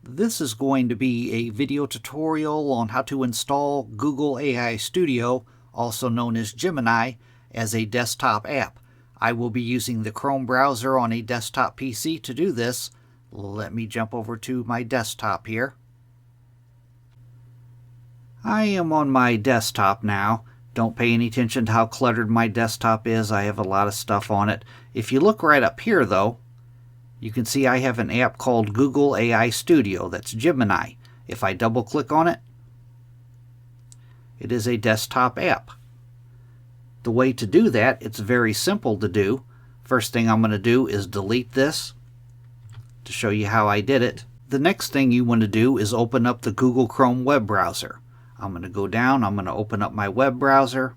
This is going to be a video tutorial on how to install Google AI Studio, also known as Gemini, as a desktop app. I will be using the Chrome browser on a desktop PC to do this. Let me jump over to my desktop here. I am on my desktop now. Don't pay any attention to how cluttered my desktop is. I have a lot of stuff on it. If you look right up here though, you can see I have an app called Google AI Studio. That's Gemini. If I double click on it, it is a desktop app. The way to do that, it's very simple to do. First thing I'm going to do is delete this to show you how I did it. The next thing you want to do is open up the Google Chrome web browser. I'm going to go down, I'm going to open up my web browser,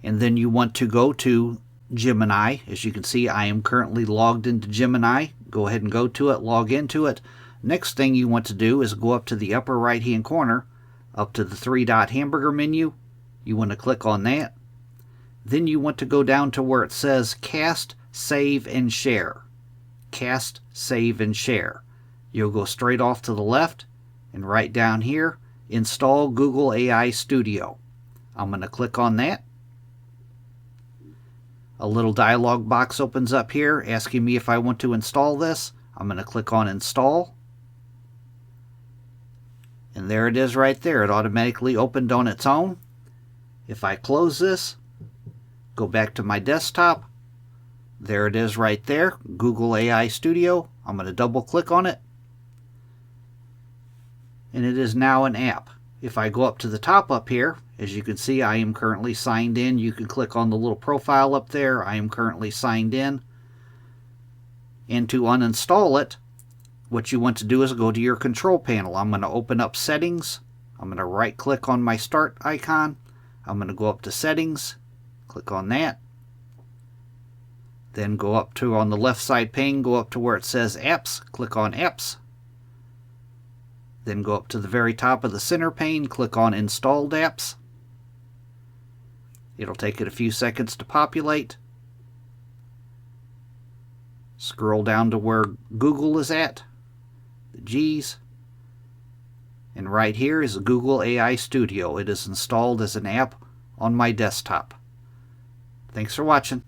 and then you want to go to Gemini. As you can see, I am currently logged into Gemini. Go ahead and go to it, log into it. Next thing you want to do is go up to the upper right hand corner, up to the three-dot hamburger menu. You want to click on that. Then you want to go down to where it says Cast, Save, and Share. Cast, Save, and Share. You'll go straight off to the left, and right down here, Install Google AI Studio. I'm going to click on that. A little dialog box opens up here asking me if I want to install this. I'm going to click on Install. And there it is right there. It automatically opened on its own. If I close this, go back to my desktop, there it is right there, Google AI Studio. I'm going to double click on it. And it is now an app. If I go up to the top up here, as you can see, I am currently signed in. You can click on the little profile up there. I am currently signed in. And to uninstall it, what you want to do is go to your control panel. I'm going to open up Settings. I'm going to right click on my Start icon. I'm going to go up to Settings, click on that. Then go up to, on the left side pane, go up to where it says Apps, click on Apps. Then go up to the very top of the center pane, click on Installed Apps. It'll take it a few seconds to populate. Scroll down to where Google is at, the G's. And right here is Google AI Studio. It is installed as an app on my desktop. Thanks for watching.